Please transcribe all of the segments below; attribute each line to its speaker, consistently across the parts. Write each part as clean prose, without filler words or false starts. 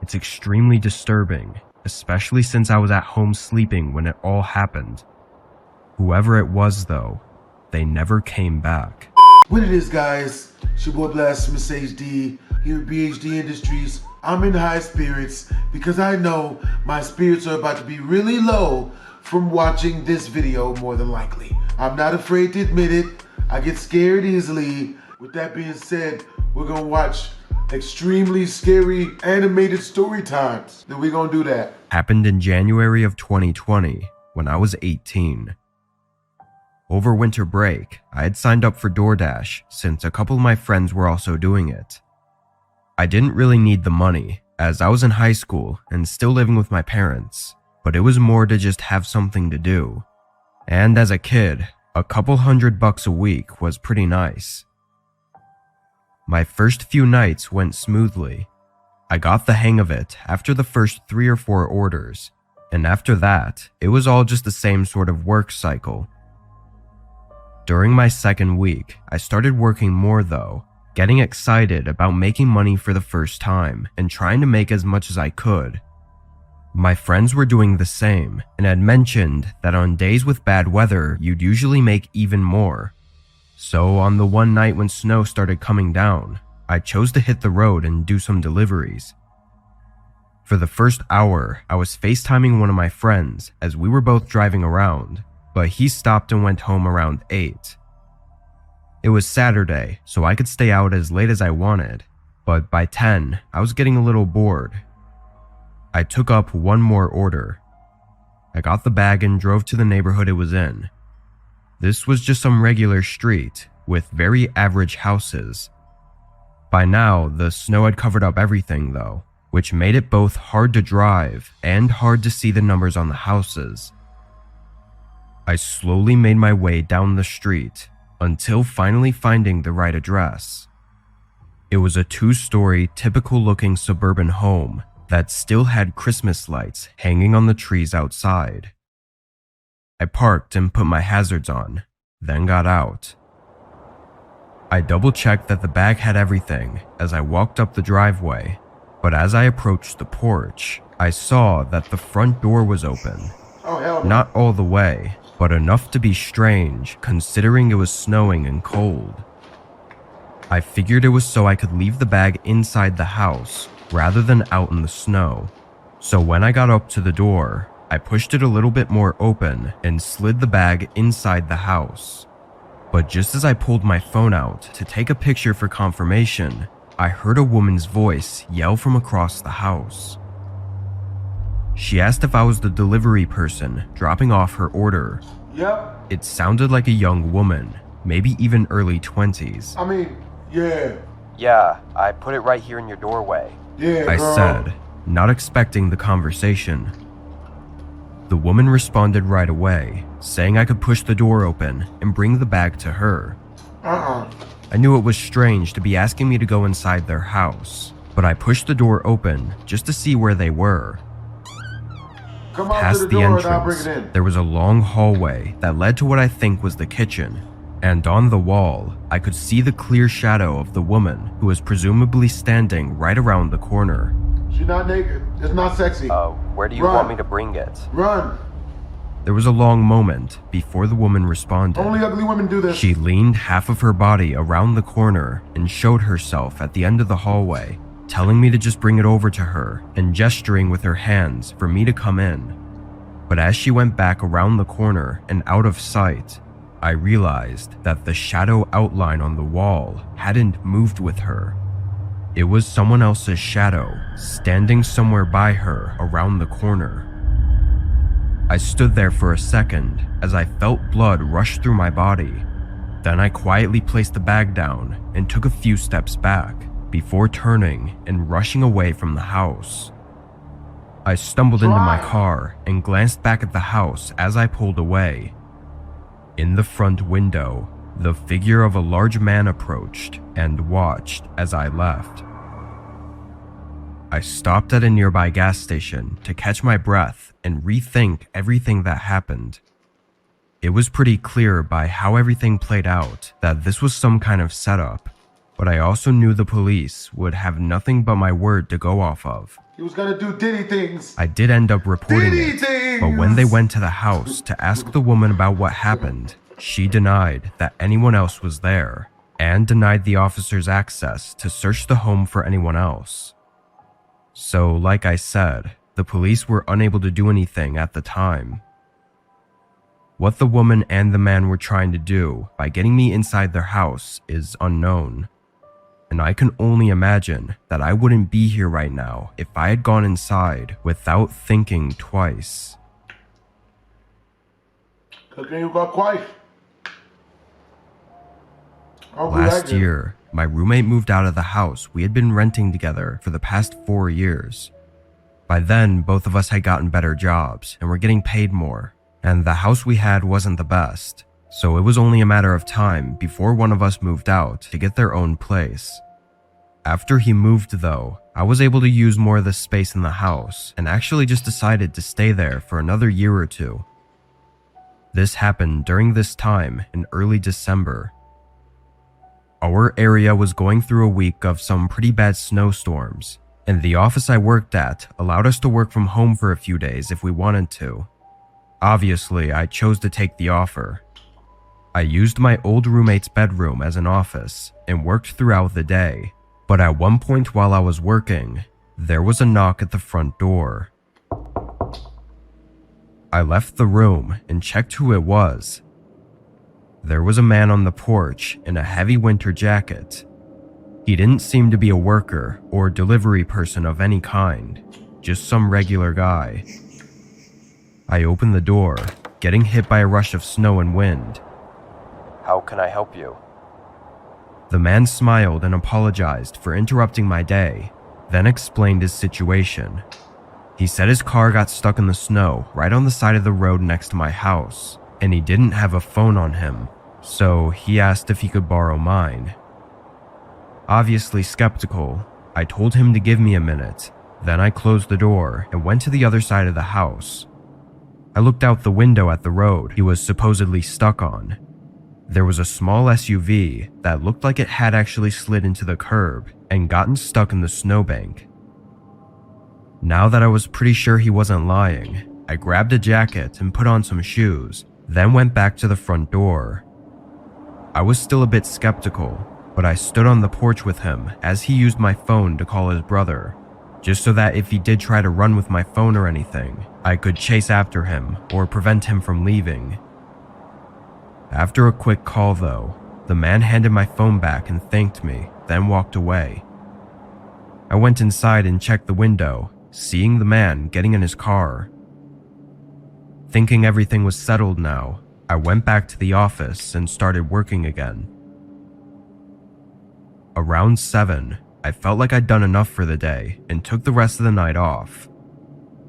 Speaker 1: It's extremely disturbing, especially since I was at home sleeping when it all happened. Whoever it was though, they never came back.
Speaker 2: What it is, guys? It's your boy BlastphamousHD here at BHD Industries. I'm in high spirits because I know my spirits are about to be really low from watching this video more than likely. I'm not afraid to admit it. I get scared easily. With that being said, we're gonna watch extremely scary animated story times. Then we're gonna do that.
Speaker 1: Happened in January of 2020 when I was 18. Over winter break, I had signed up for DoorDash since a couple of my friends were also doing it. I didn't really need the money as I was in high school and still living with my parents, but it was more to just have something to do. And as a kid, a couple $100 a week was pretty nice. My first few nights went smoothly. I got the hang of it after the first 3 or 4 orders, and after that, it was all just the same sort of work cycle. During my second week, I started working more though, getting excited about making money for the first time and trying to make as much as I could. My friends were doing the same and had mentioned that on days with bad weather, you'd usually make even more. So on the one night when snow started coming down, I chose to hit the road and do some deliveries. For the first hour, I was FaceTiming one of my friends as we were both driving around, but he stopped and went home around 8. It was Saturday, so I could stay out as late as I wanted, but by 10, I was getting a little bored. I took up one more order. I got the bag and drove to the neighborhood it was in. This was just some regular street with very average houses. By now, the snow had covered up everything though, which made it both hard to drive and hard to see the numbers on the houses. I slowly made my way down the street until finally finding the right address. It was a 2-story, typical-looking suburban home that still had Christmas lights hanging on the trees outside. I parked and put my hazards on, then got out. I double-checked that the bag had everything as I walked up the driveway, but as I approached the porch, I saw that the front door was open.
Speaker 2: Oh, hell no.
Speaker 1: Not all the way, but enough to be strange considering it was snowing and cold. I figured it was so I could leave the bag inside the house rather than out in the snow. So when I got up to the door, I pushed it a little bit more open and slid the bag inside the house. But just as I pulled my phone out to take a picture for confirmation, I heard a woman's voice yell from across the house. She asked if I was the delivery person dropping off her order.
Speaker 2: Yep.
Speaker 1: It sounded like a young woman, maybe even early 20s.
Speaker 2: I mean, yeah.
Speaker 1: Yeah, I put it right here in your doorway,
Speaker 2: Yeah,
Speaker 1: I
Speaker 2: girl.
Speaker 1: said, not expecting the conversation. The woman responded right away, saying I could push the door open and bring the bag to her. I knew it was strange to be asking me to go inside their house, but I pushed the door open just to see where they were.
Speaker 2: Come out to
Speaker 1: Past
Speaker 2: the
Speaker 1: the
Speaker 2: door and I'll bring
Speaker 1: entrance,
Speaker 2: it in.
Speaker 1: there was a long hallway that led to what I think was the kitchen, and on the wall, I could see the clear shadow of the woman who was presumably standing right around the corner.
Speaker 2: She's not naked. It's not sexy.
Speaker 1: Where do you
Speaker 2: Run.
Speaker 1: want me to bring it?
Speaker 2: Run.
Speaker 1: There was a long moment before the woman responded.
Speaker 2: Only ugly women do this.
Speaker 1: She leaned half of her body around the corner and showed herself at the end of the hallway, telling me to just bring it over to her and gesturing with her hands for me to come in. But as she went back around the corner and out of sight, I realized that the shadow outline on the wall hadn't moved with her. It was someone else's shadow standing somewhere by her around the corner. I stood there for a second as I felt blood rush through my body. Then I quietly placed the bag down and took a few steps back before turning and rushing away from the house. I stumbled into my car and glanced back at the house as I pulled away. In the front window, the figure of a large man approached and watched as I left. I stopped at a nearby gas station to catch my breath and rethink everything that happened. It was pretty clear by how everything played out that this was some kind of setup, but I also knew the police would have nothing but my word to go off of.
Speaker 2: He was gonna do Diddy things.
Speaker 1: I did end up reporting
Speaker 2: Diddy
Speaker 1: it,
Speaker 2: things!
Speaker 1: but when they went to the house to ask the woman about what happened, she denied that anyone else was there and denied the officers access to search the home for anyone else. So, like I said, the police were unable to do anything at the time. What the woman and the man were trying to do by getting me inside their house is unknown. And I can only imagine that I wouldn't be here right now if I had gone inside without thinking twice.
Speaker 2: Okay, you got quiet.
Speaker 1: Last year, my roommate moved out of the house we had been renting together for the past 4 years. By then, both of us had gotten better jobs and were getting paid more, and the house we had wasn't the best. So it was only a matter of time before one of us moved out to get their own place. After he moved though, I was able to use more of the space in the house and actually just decided to stay there for another year or two. This happened during this time in early December. Our area was going through a week of some pretty bad snowstorms, and the office I worked at allowed us to work from home for a few days if we wanted to. Obviously, I chose to take the offer. I used my old roommate's bedroom as an office and worked throughout the day, but at one point while I was working, there was a knock at the front door. I left the room and checked who it was. There was a man on the porch in a heavy winter jacket. He didn't seem to be a worker or delivery person of any kind, just some regular guy. I opened the door, getting hit by a rush of snow and wind. "How can I help you?" The man smiled and apologized for interrupting my day, then explained his situation. He said his car got stuck in the snow right on the side of the road next to my house, and he didn't have a phone on him, so he asked if he could borrow mine. Obviously skeptical, I told him to give me a minute, then I closed the door and went to the other side of the house. I looked out the window at the road he was supposedly stuck on. There was a small SUV that looked like it had actually slid into the curb and gotten stuck in the snowbank. Now that I was pretty sure he wasn't lying, I grabbed a jacket and put on some shoes, then went back to the front door. I was still a bit skeptical, but I stood on the porch with him as he used my phone to call his brother, just so that if he did try to run with my phone or anything, I could chase after him or prevent him from leaving. After a quick call though, the man handed my phone back and thanked me, then walked away. I went inside and checked the window, seeing the man getting in his car. Thinking everything was settled now, I went back to the office and started working again. Around 7, I felt like I'd done enough for the day and took the rest of the night off.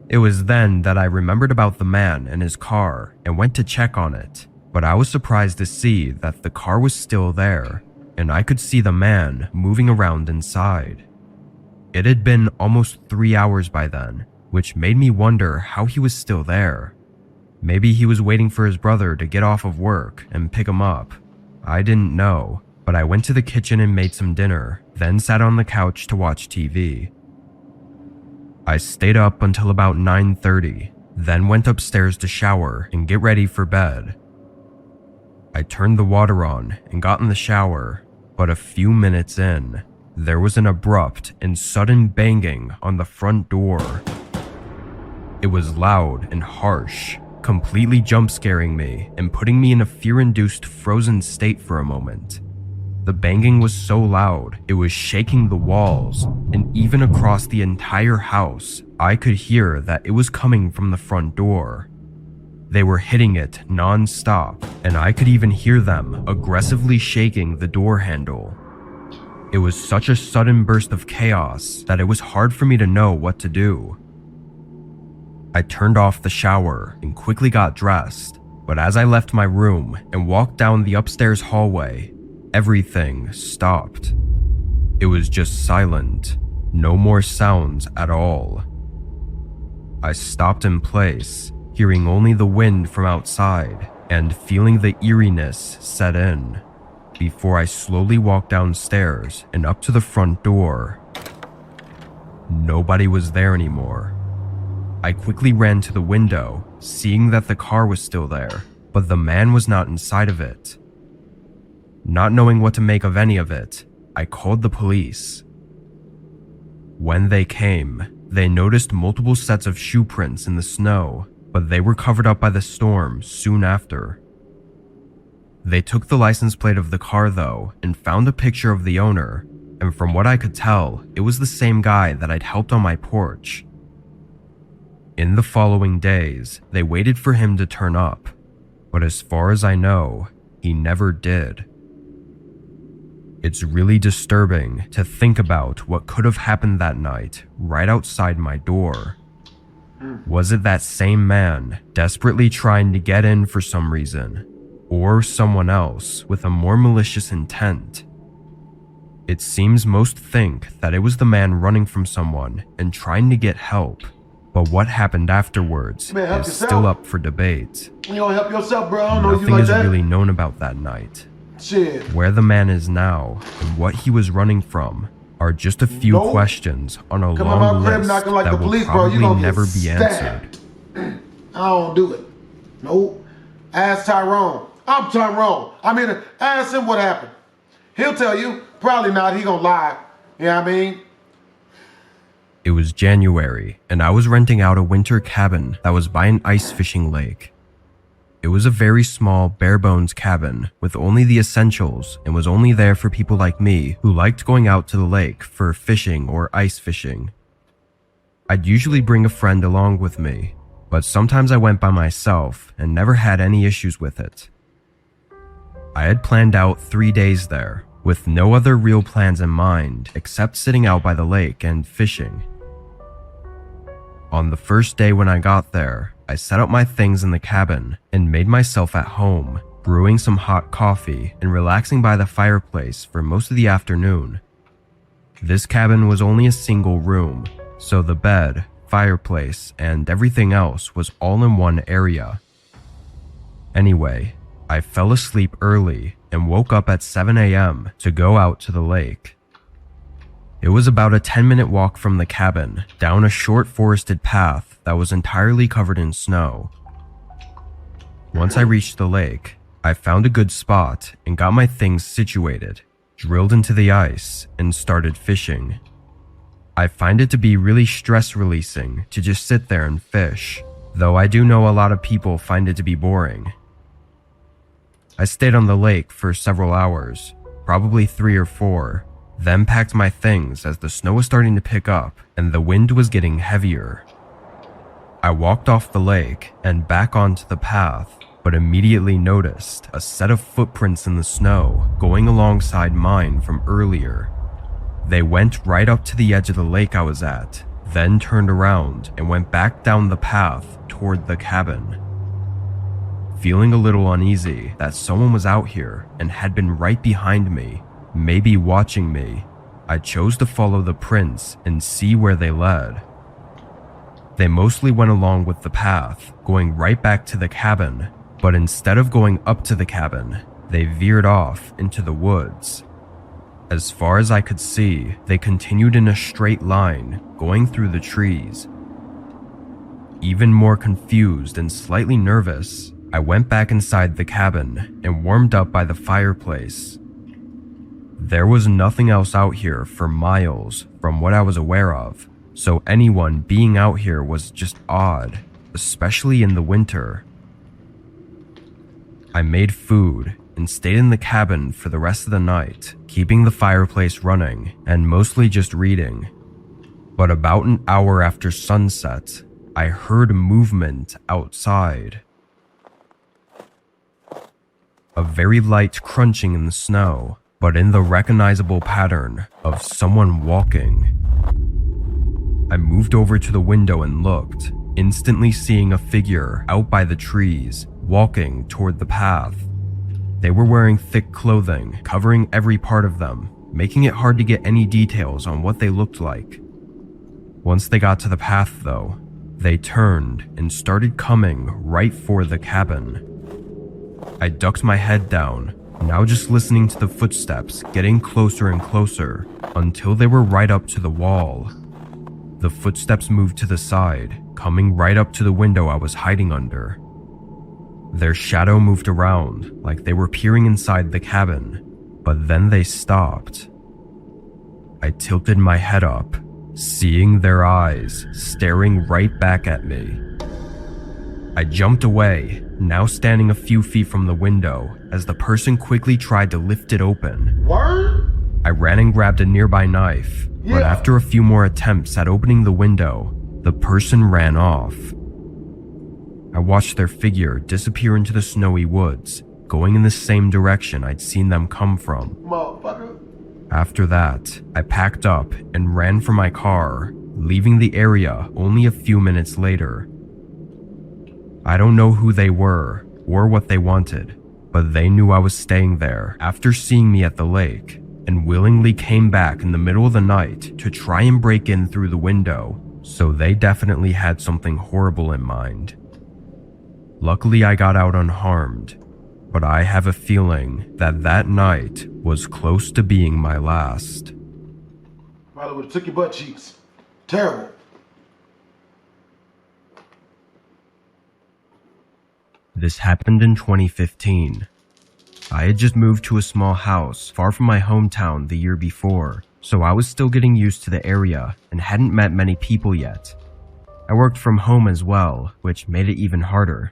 Speaker 1: It was then that I remembered about the man and his car and went to check on it, but I was surprised to see that the car was still there, and I could see the man moving around inside. It had been almost 3 hours by then, which made me wonder how he was still there. Maybe he was waiting for his brother to get off of work and pick him up. I didn't know, but I went to the kitchen and made some dinner, then sat on the couch to watch TV. I stayed up until about 9:30, then went upstairs to shower and get ready for bed. I turned the water on and got in the shower, but a few minutes in, there was an abrupt and sudden banging on the front door. It was loud and harsh, completely jump-scaring me and putting me in a fear-induced frozen state for a moment. The banging was so loud, it was shaking the walls, and even across the entire house, I could hear that it was coming from the front door. They were hitting it non-stop, and I could even hear them aggressively shaking the door handle. It was such a sudden burst of chaos that it was hard for me to know what to do. I turned off the shower and quickly got dressed, but as I left my room and walked down the upstairs hallway, everything stopped. It was just silent, no more sounds at all. I stopped in place, hearing only the wind from outside and feeling the eeriness set in, before I slowly walked downstairs and up to the front door. Nobody was there anymore. I quickly ran to the window, seeing that the car was still there, but the man was not inside of it. Not knowing what to make of any of it, I called the police. When they came, they noticed multiple sets of shoe prints in the snow, but they were covered up by the storm soon after. They took the license plate of the car though and found a picture of the owner, and from what I could tell, it was the same guy that I'd helped on my porch. In the following days, they waited for him to turn up, but as far as I know, he never did. It's really disturbing to think about what could have happened that night right outside my door. Was it that same man desperately trying to get in for some reason, or someone else with a more malicious intent? It seems most think that it was the man running from someone and trying to get help, but what happened afterwards is still up for debate.
Speaker 2: You don't help yourself, bro. I don't know you
Speaker 1: Nothing
Speaker 2: like
Speaker 1: is
Speaker 2: that.
Speaker 1: really known about that night.
Speaker 2: Shit.
Speaker 1: Where the man is now and what he was running from are just a few questions on a
Speaker 2: Come
Speaker 1: long
Speaker 2: on my crib
Speaker 1: list
Speaker 2: knocking like
Speaker 1: that
Speaker 2: the
Speaker 1: will
Speaker 2: police, bro. You
Speaker 1: probably
Speaker 2: gonna
Speaker 1: never
Speaker 2: get
Speaker 1: be answered.
Speaker 2: stabbed. I don't do it. Nope. Ask Tyrone. I'm Tyrone. I'm here to ask him what happened. He'll tell you. Probably not. He gonna lie. You know what I mean?
Speaker 1: It was January, and I was renting out a winter cabin that was by an ice fishing lake. It was a very small, bare-bones cabin with only the essentials and was only there for people like me who liked going out to the lake for fishing or ice fishing. I'd usually bring a friend along with me, but sometimes I went by myself and never had any issues with it. I had planned out 3 days there, with no other real plans in mind except sitting out by the lake and fishing. On the first day when I got there, I set up my things in the cabin and made myself at home, brewing some hot coffee and relaxing by the fireplace for most of the afternoon. This cabin was only a single room, so the bed, fireplace, and everything else was all in one area. Anyway, I fell asleep early and woke up at 7 a.m. to go out to the lake. It was about a 10-minute walk from the cabin, down a short forested path that was entirely covered in snow. Once I reached the lake, I found a good spot and got my things situated, drilled into the ice, and started fishing. I find it to be really stress-releasing to just sit there and fish, though I do know a lot of people find it to be boring. I stayed on the lake for several hours, probably 3 or 4, then packed my things as the snow was starting to pick up and the wind was getting heavier. I walked off the lake and back onto the path, but immediately noticed a set of footprints in the snow going alongside mine from earlier. They went right up to the edge of the lake I was at, then turned around and went back down the path toward the cabin. Feeling a little uneasy that someone was out here and had been right behind me, maybe watching me, I chose to follow the prints and see where they led. They mostly went along with the path, going right back to the cabin, but instead of going up to the cabin, they veered off into the woods. As far as I could see, they continued in a straight line, going through the trees. Even more confused and slightly nervous, I went back inside the cabin and warmed up by the fireplace. There was nothing else out here for miles from what I was aware of, so anyone being out here was just odd, especially in the winter. I made food and stayed in the cabin for the rest of the night, keeping the fireplace running and mostly just reading. But about an hour after sunset, I heard movement outside. A very light crunching in the snow, but in the recognizable pattern of someone walking. I moved over to the window and looked, instantly seeing a figure out by the trees, walking toward the path. They were wearing thick clothing, covering every part of them, making it hard to get any details on what they looked like. Once they got to the path, though, they turned and started coming right for the cabin. I ducked my head down, now just listening to the footsteps getting closer and closer until they were right up to the wall. The footsteps moved to the side, coming right up to the window I was hiding under. Their shadow moved around, like they were peering inside the cabin, but then they stopped. I tilted my head up, seeing their eyes staring right back at me. I jumped away, now standing a few feet from the window, as the person quickly tried to lift it open.
Speaker 2: Word?
Speaker 1: I ran and grabbed a nearby knife, but after a few more attempts at opening the window, the person ran off. I watched their figure disappear into the snowy woods, going in the same direction I'd seen them come from.
Speaker 2: Motherfucker.
Speaker 1: After that, I packed up and ran for my car, leaving the area only a few minutes later. I don't know who they were or what they wanted, but they knew I was staying there after seeing me at the lake, and willingly came back in the middle of the night to try and break in through the window, so they definitely had something horrible in mind. Luckily, I got out unharmed, but I have a feeling that that night was close to being my last.
Speaker 2: Probably would've took your butt cheeks. Terrible.
Speaker 1: This happened in 2015. I had just moved to a small house far from my hometown the year before, so I was still getting used to the area and hadn't met many people yet. I worked from home as well, which made it even harder.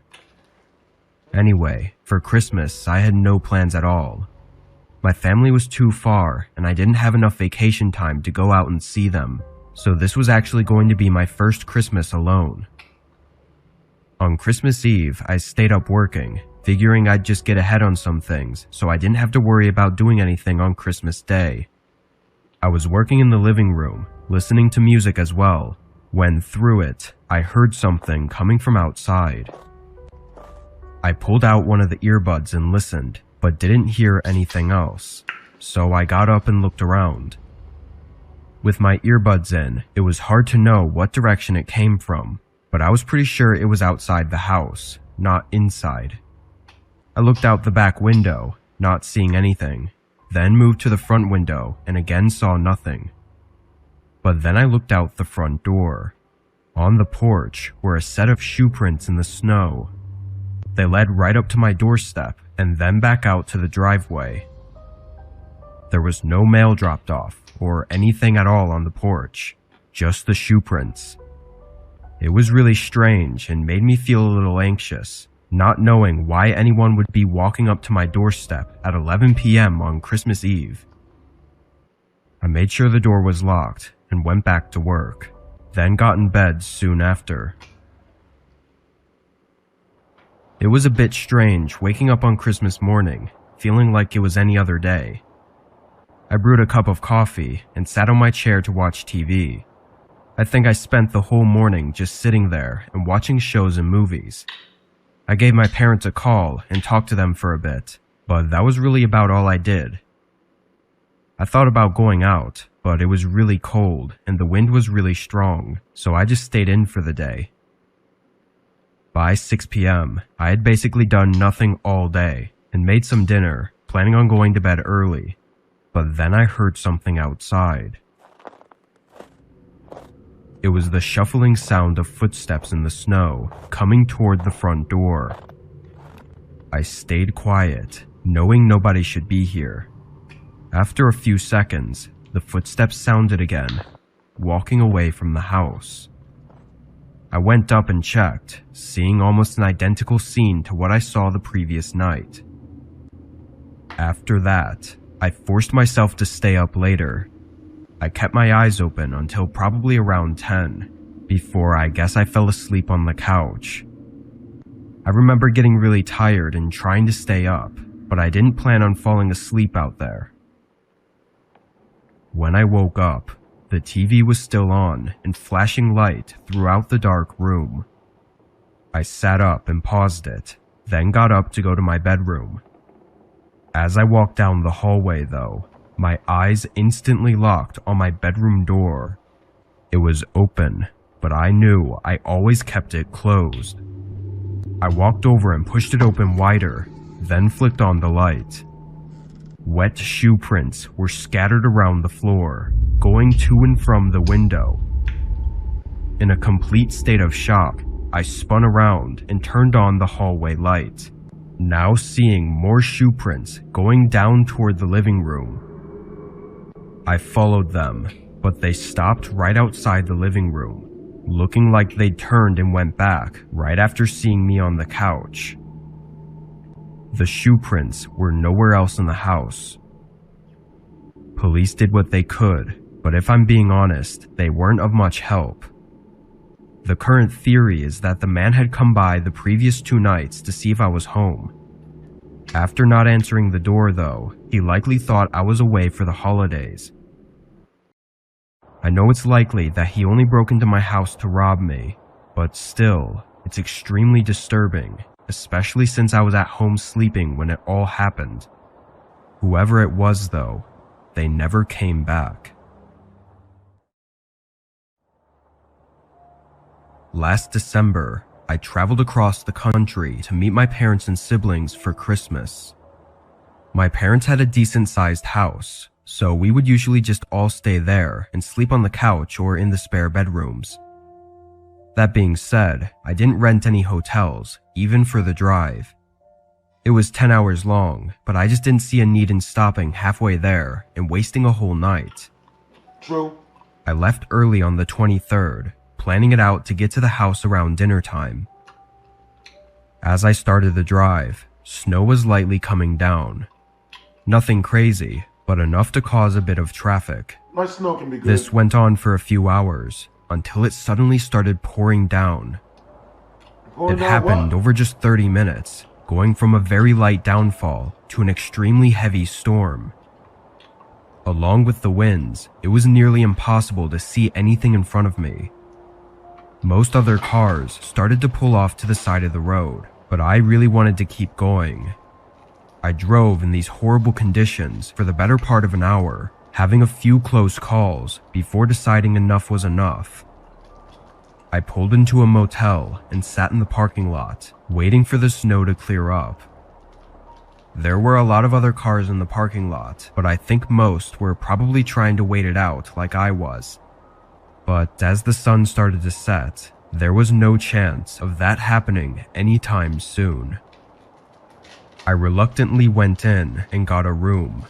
Speaker 1: Anyway, for Christmas, I had no plans at all. My family was too far, and I didn't have enough vacation time to go out and see them, so this was actually going to be my first Christmas alone. On Christmas Eve, I stayed up working, figuring I'd just get ahead on some things so I didn't have to worry about doing anything on Christmas Day. I was working in the living room, listening to music as well, when through it, I heard something coming from outside. I pulled out one of the earbuds and listened, but didn't hear anything else, so I got up and looked around. With my earbuds in, it was hard to know what direction it came from, but I was pretty sure it was outside the house, not inside. I looked out the back window, not seeing anything, then moved to the front window and again saw nothing. But then I looked out the front door. On the porch were a set of shoe prints in the snow. They led right up to my doorstep and then back out to the driveway. There was no mail dropped off or anything at all on the porch, just the shoe prints. It was really strange and made me feel a little anxious, not knowing why anyone would be walking up to my doorstep at 11 p.m. on Christmas Eve. I made sure the door was locked and went back to work, then got in bed soon after. It was a bit strange waking up on Christmas morning, feeling like it was any other day. I brewed a cup of coffee and sat on my chair to watch TV. I think I spent the whole morning just sitting there and watching shows and movies. I gave my parents a call and talked to them for a bit, but that was really about all I did. I thought about going out, but it was really cold and the wind was really strong, so I just stayed in for the day. By 6 p.m., I had basically done nothing all day and made some dinner, planning on going to bed early, but then I heard something outside. It was the shuffling sound of footsteps in the snow coming toward the front door. I stayed quiet, knowing nobody should be here. After a few seconds, the footsteps sounded again, walking away from the house. I went up and checked, seeing almost an identical scene to what I saw the previous night. After that, I forced myself to stay up later. I kept my eyes open until probably around 10, before I guess I fell asleep on the couch. I remember getting really tired and trying to stay up, but I didn't plan on falling asleep out there. When I woke up, the TV was still on and flashing light throughout the dark room. I sat up and paused it, then got up to go to my bedroom. As I walked down the hallway though, my eyes instantly locked on my bedroom door. It was open, but I knew I always kept it closed. I walked over and pushed it open wider, then flicked on the light. Wet shoe prints were scattered around the floor, going to and from the window. In a complete state of shock, I spun around and turned on the hallway light, now seeing more shoe prints going down toward the living room. I followed them, but they stopped right outside the living room, looking like they turned and went back right after seeing me on the couch. The shoe prints were nowhere else in the house. Police did what they could, but if I'm being honest, they weren't of much help. The current theory is that the man had come by the previous 2 nights to see if I was home. After not answering the door though, he likely thought I was away for the holidays. I know it's likely that he only broke into my house to rob me, but still, it's extremely disturbing, especially since I was at home sleeping when it all happened. Whoever it was though, they never came back. Last December, I traveled across the country to meet my parents and siblings for Christmas. My parents had a decent-sized house, so we would usually just all stay there and sleep on the couch or in the spare bedrooms. That being said, I didn't rent any hotels, even for the drive. It was 10 hours long, but I just didn't see a need in stopping halfway there and wasting a whole night.
Speaker 2: True.
Speaker 1: I left early on the 23rd, planning it out to get to the house around dinner time. As I started the drive, snow was lightly coming down. Nothing crazy, but enough to cause a bit of traffic.
Speaker 2: My snow can be good.
Speaker 1: This went on for a few hours, until it suddenly started pouring down. It happened over just 30 minutes, going from a very light downfall to an extremely heavy storm. Along with the winds, it was nearly impossible to see anything in front of me. Most other cars started to pull off to the side of the road, but I really wanted to keep going. I drove in these horrible conditions for the better part of an hour, having a few close calls before deciding enough was enough. I pulled into a motel and sat in the parking lot, waiting for the snow to clear up. There were a lot of other cars in the parking lot, but I think most were probably trying to wait it out like I was. But as the sun started to set, there was no chance of that happening anytime soon. I reluctantly went in and got a room.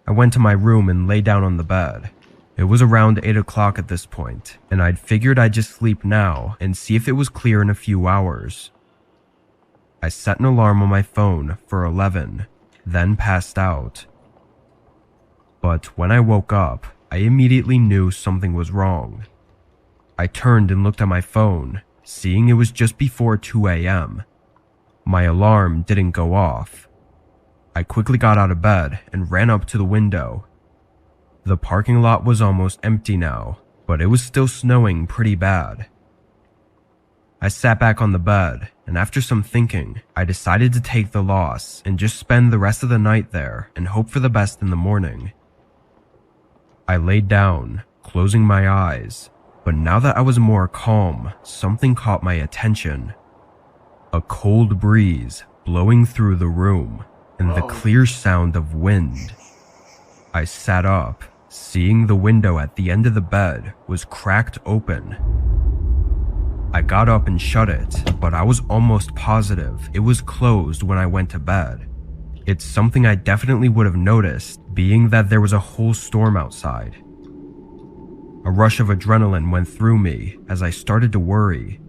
Speaker 1: I went to my room and lay down on the bed. It was around 8 o'clock at this point, and I'd figured I'd just sleep now and see if it was clear in a few hours. I set an alarm on my phone for 11, then passed out. But when I woke up, I immediately knew something was wrong. I turned and looked at my phone, seeing it was just before 2 a.m. My alarm didn't go off. I quickly got out of bed and ran up to the window. The parking lot was almost empty now, but it was still snowing pretty bad. I sat back on the bed, and after some thinking, I decided to take the loss and just spend the rest of the night there and hope for the best in the morning. I laid down, closing my eyes, but now that I was more calm, something caught my attention. A cold breeze blowing through the room, and the clear sound of wind. I sat up, seeing the window at the end of the bed was cracked open. I got up and shut it, but I was almost positive it was closed when I went to bed. It's something I definitely would have noticed, being that there was a whole storm outside. A rush of adrenaline went through me as I started to worry.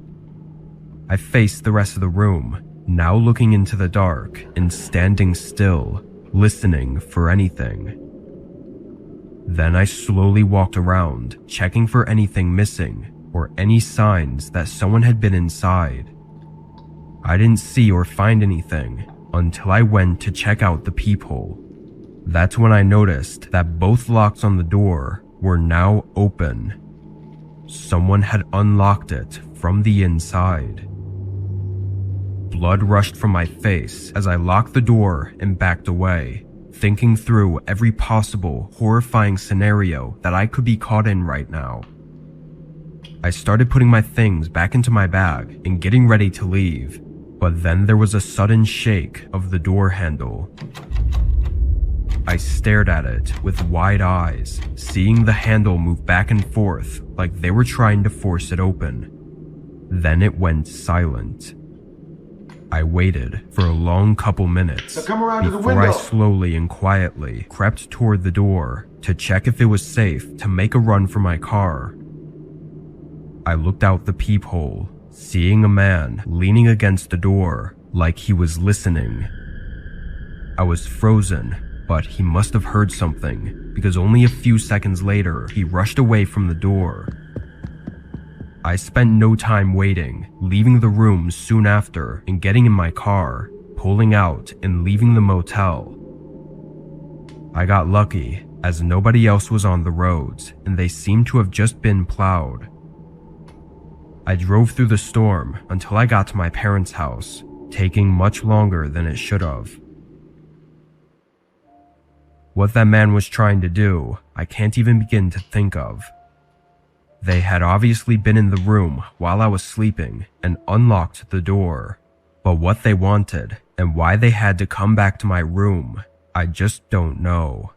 Speaker 1: I faced the rest of the room, now looking into the dark and standing still, listening for anything. Then I slowly walked around, checking for anything missing or any signs that someone had been inside. I didn't see or find anything until I went to check out the peephole. That's when I noticed that both locks on the door were now open. Someone had unlocked it from the inside. Blood rushed from my face as I locked the door and backed away, thinking through every possible horrifying scenario that I could be caught in right now. I started putting my things back into my bag and getting ready to leave, but then there was a sudden shake of the door handle. I stared at it with wide eyes, seeing the handle move back and forth like they were trying to force it open. Then it went silent. I waited for a long couple minutes
Speaker 2: So come around to the
Speaker 1: before
Speaker 2: window.
Speaker 1: I slowly and quietly crept toward the door to check if it was safe to make a run for my car. I looked out the peephole, seeing a man leaning against the door like he was listening. I was frozen, but he must have heard something because only a few seconds later he rushed away from the door. I spent no time waiting, leaving the room soon after and getting in my car, pulling out and leaving the motel. I got lucky as nobody else was on the roads and they seemed to have just been plowed. I drove through the storm until I got to my parents' house, taking much longer than it should have. What that man was trying to do, I can't even begin to think of. They had obviously been in the room while I was sleeping and unlocked the door, but what they wanted and why they had to come back to my room, I just don't know.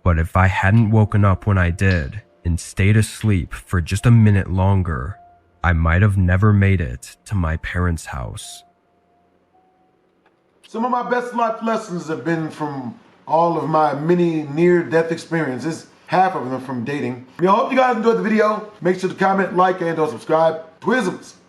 Speaker 1: But if I hadn't woken up when I did and stayed asleep for just a minute longer, I might have never made it to my parents' house.
Speaker 2: Some of my best life lessons have been from all of my many near-death experiences. Half of them from dating. I hope you guys enjoyed the video. Make sure to comment, like, and/or subscribe. Twisms.